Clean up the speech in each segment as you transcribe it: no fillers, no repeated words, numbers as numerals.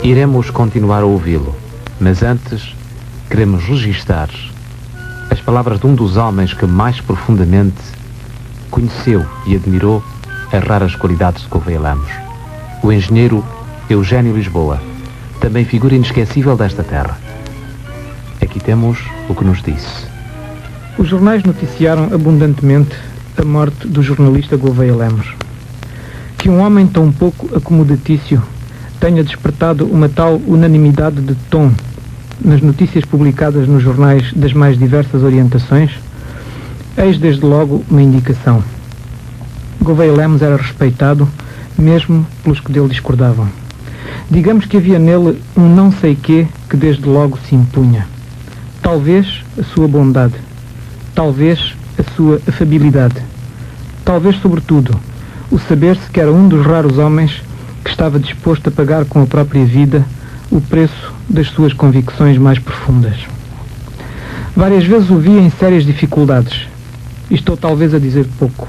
Iremos continuar a ouvi-lo, mas antes queremos registar as palavras de um dos homens que mais profundamente conheceu e admirou as raras qualidades de Gouveia Lemos, o engenheiro Eugênio Lisboa, também figura inesquecível desta terra. Aqui temos o que nos disse. Os jornais noticiaram abundantemente a morte do jornalista Gouveia Lemos. Que um homem tão pouco acomodatício tenha despertado uma tal unanimidade de tom nas notícias publicadas nos jornais das mais diversas orientações, eis desde logo uma indicação. Gouveia Lemos era respeitado, mesmo pelos que dele discordavam. Digamos que havia nele um não sei quê que desde logo se impunha. Talvez a sua bondade, talvez a sua afabilidade, talvez, sobretudo, o saber-se que era um dos raros homens que estava disposto a pagar com a própria vida o preço das suas convicções mais profundas. Várias vezes o vi em sérias dificuldades, e estou talvez a dizer pouco.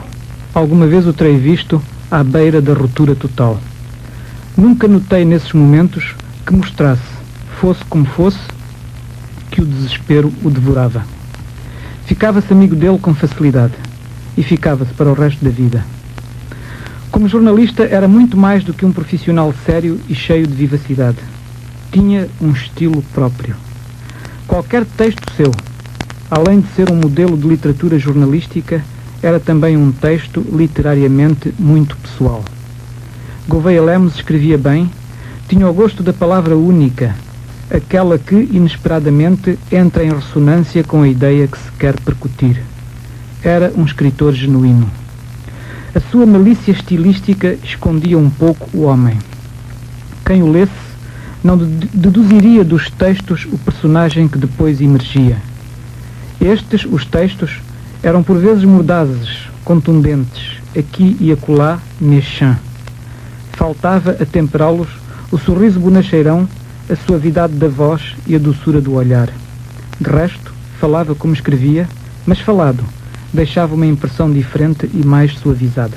Alguma vez o terei visto à beira da ruptura total. Nunca notei nesses momentos que mostrasse, fosse como fosse, que o desespero o devorava. Ficava-se amigo dele com facilidade, e ficava-se para o resto da vida. Como jornalista era muito mais do que um profissional sério e cheio de vivacidade. Tinha um estilo próprio. Qualquer texto seu, além de ser um modelo de literatura jornalística, era também um texto literariamente muito pessoal. Gouveia Lemos escrevia bem, tinha o gosto da palavra única, aquela que, inesperadamente, entra em ressonância com a ideia que se quer percutir. Era um escritor genuíno. A sua malícia estilística escondia um pouco o homem. Quem o lesse não deduziria dos textos o personagem que depois emergia. Estes, os textos, eram por vezes mordazes, contundentes, aqui e acolá, méchants. Faltava a temperá-los o sorriso bonacheirão, a suavidade da voz e a doçura do olhar. De resto, falava como escrevia, mas falado, deixava uma impressão diferente e mais suavizada.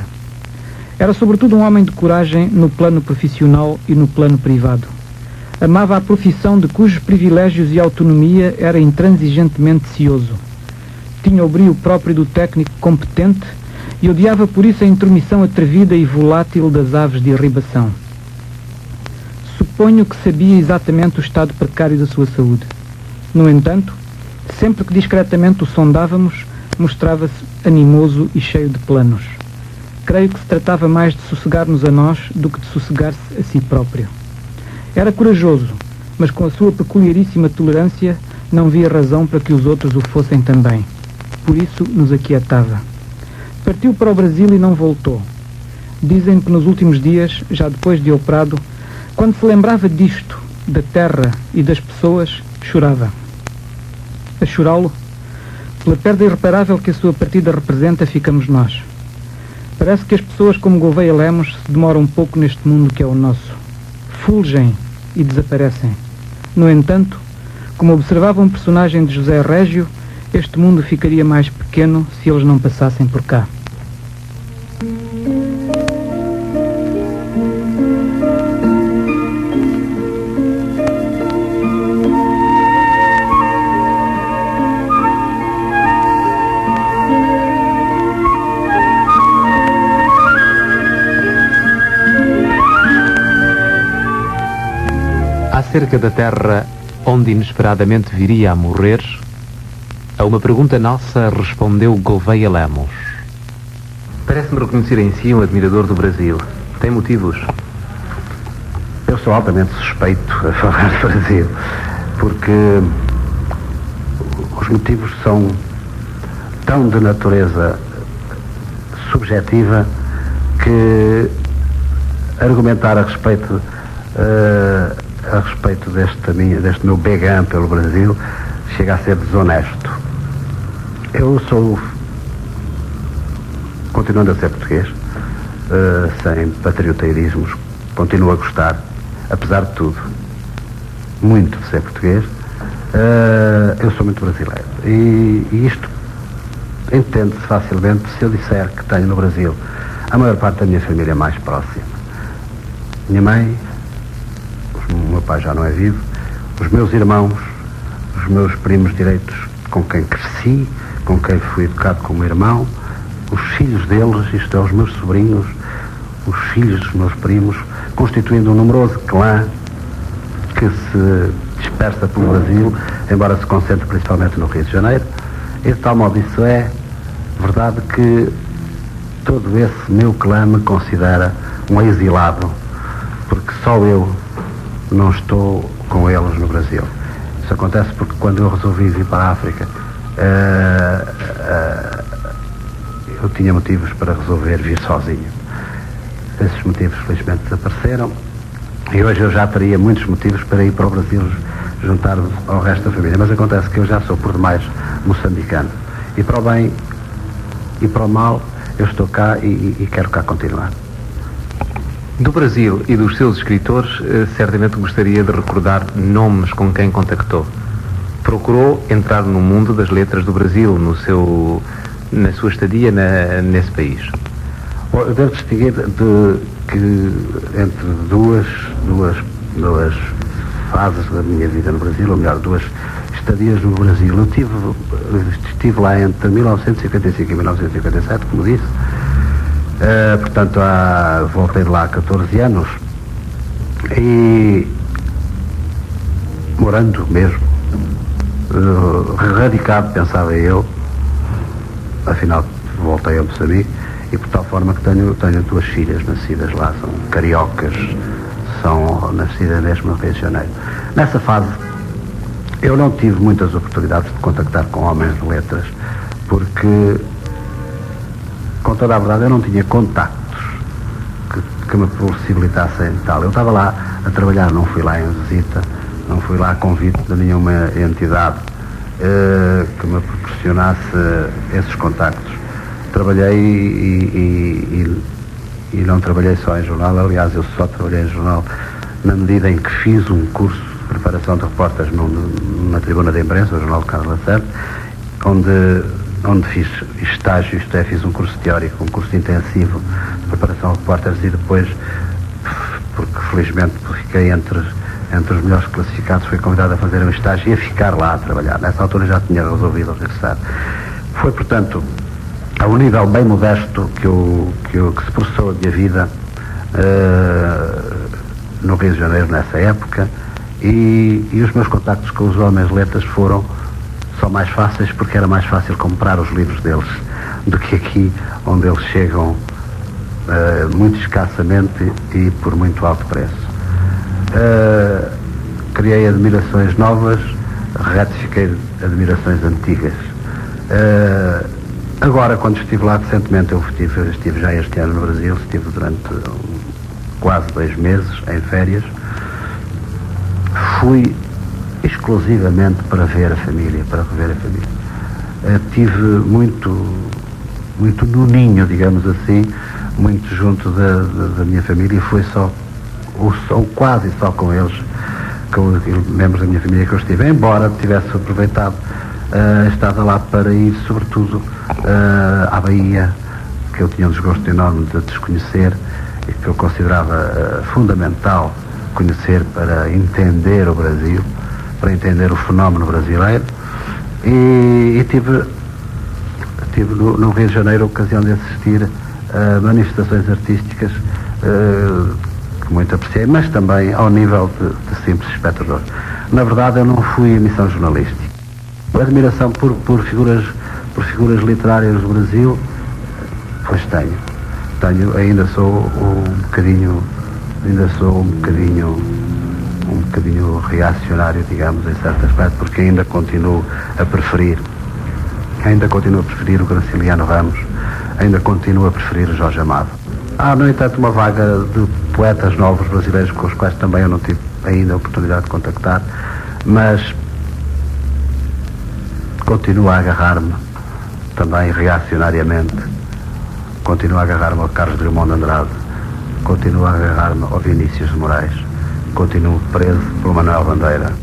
Era sobretudo um homem de coragem no plano profissional e no plano privado. Amava a profissão de cujos privilégios e autonomia era intransigentemente cioso. Tinha o brio próprio do técnico competente e odiava por isso a intromissão atrevida e volátil das aves de arribação. Suponho que sabia exatamente o estado precário da sua saúde. No entanto, sempre que discretamente o sondávamos, mostrava-se animoso e cheio de planos. Creio que se tratava mais de sossegar-nos a nós do que de sossegar-se a si próprio. Era corajoso, mas com a sua peculiaríssima tolerância não via razão para que os outros o fossem também. Por isso nos aquietava. Partiu para o Brasil e não voltou. Dizem que nos últimos dias, já depois de operado, quando se lembrava disto, da terra e das pessoas, chorava. A chorá-lo, pela perda irreparável que a sua partida representa, ficamos nós. Parece que as pessoas como Gouveia Lemos se demoram um pouco neste mundo que é o nosso. Fulgem e desaparecem. No entanto, como observava um personagem de José Régio, este mundo ficaria mais pequeno se eles não passassem por cá. Acerca da terra onde inesperadamente viria a morrer, a uma pergunta nossa respondeu Gouveia Lemos. Parece-me reconhecer em si um admirador do Brasil. Tem motivos? Eu sou altamente suspeito a falar de Brasil, porque os motivos são tão de natureza subjetiva que argumentar a respeito deste meu begã pelo Brasil chega a ser desonesto. Eu sou, continuando a ser português, sem patrioteirismos, continuo a gostar, apesar de tudo, muito de ser português, Eu sou muito brasileiro. E isto entende-se facilmente se eu disser que tenho no Brasil a maior parte da minha família mais próxima. Minha mãe, o meu pai já não é vivo, os meus irmãos, os meus primos direitos com quem cresci, com quem fui educado como irmão, os filhos deles, isto é, os meus sobrinhos, os filhos dos meus primos, constituindo um numeroso clã que se dispersa pelo Brasil, embora se concentre principalmente no Rio de Janeiro. E de tal modo isso é verdade que todo esse meu clã me considera um exilado, porque só eu não estou com eles no Brasil. Isso acontece porque quando eu resolvi vir para a África, eu tinha motivos para resolver vir sozinho. Esses motivos felizmente desapareceram e hoje eu já teria muitos motivos para ir para o Brasil juntar-me ao resto da família. Mas acontece que eu já sou por demais moçambicano. E para o bem e para o mal eu estou cá e quero cá continuar. Do Brasil e dos seus escritores, certamente gostaria de recordar nomes com quem contactou. Procurou entrar no mundo das letras do Brasil, na sua estadia nesse país. Eu devo distinguir entre duas fases da minha vida no Brasil, ou melhor, duas estadias no Brasil. Eu estive lá entre 1955 e 1957, como disse. Portanto, voltei de lá há 14 anos e morando mesmo, radicado, pensava eu, afinal voltei a Moçambique e por tal forma que tenho duas filhas nascidas lá, são cariocas, são nascidas mesmo no Rio de Janeiro. Nessa fase eu não tive muitas oportunidades de contactar com homens de letras, porque com toda a verdade eu não tinha contactos que me possibilitassem tal. Eu estava lá a trabalhar, não fui lá em visita, não fui lá a convite de nenhuma entidade que me proporcionasse esses contactos. Trabalhei e não trabalhei só em jornal, aliás eu só trabalhei em jornal na medida em que fiz um curso de preparação de repórteres na Tribuna da Imprensa, o Jornal de Carlos Lacerda, onde fiz estágio, isto é, fiz um curso teórico, um curso intensivo de preparação de repórteres e depois, porque felizmente fiquei entre os melhores classificados, fui convidado a fazer um estágio e a ficar lá a trabalhar. Nessa altura já tinha resolvido regressar. Foi, portanto, a um nível bem modesto que se processou a minha vida no Rio de Janeiro nessa época e os meus contactos com os homens de letras foram só mais fáceis porque era mais fácil comprar os livros deles do que aqui, onde eles chegam muito escassamente e por muito alto preço. Criei admirações novas, retifiquei admirações antigas. Agora, quando estive lá recentemente, eu estive já este ano no Brasil, estive durante quase 2 meses em férias. Fui exclusivamente para ver a família, para rever a família. Tive muito no ninho, digamos assim, muito junto da minha família e foi só, ou quase só com eles, com os membros da minha família que eu estive, embora tivesse aproveitado estava lá para ir sobretudo à Bahia, que eu tinha um desgosto enorme de desconhecer e que eu considerava fundamental conhecer para entender o Brasil, para entender o fenómeno brasileiro e tive no Rio de Janeiro a ocasião de assistir a manifestações artísticas que muito apreciei, mas também ao nível de simples espectador. Na verdade eu não fui emissão jornalística. A admiração por figuras literárias do Brasil, pois tenho, ainda sou um bocadinho reacionário, digamos, em certo aspecto, porque ainda continuo a preferir o Graciliano Ramos, ainda continuo a preferir o Jorge Amado. Há, no entanto, uma vaga de poetas novos brasileiros com os quais também eu não tive ainda a oportunidade de contactar, mas continuo a agarrar-me também reacionariamente, continuo a agarrar-me ao Carlos Drummond de Andrade, continuo a agarrar-me ao Vinícius de Moraes, continuo preso pelo Manuel Bandeira.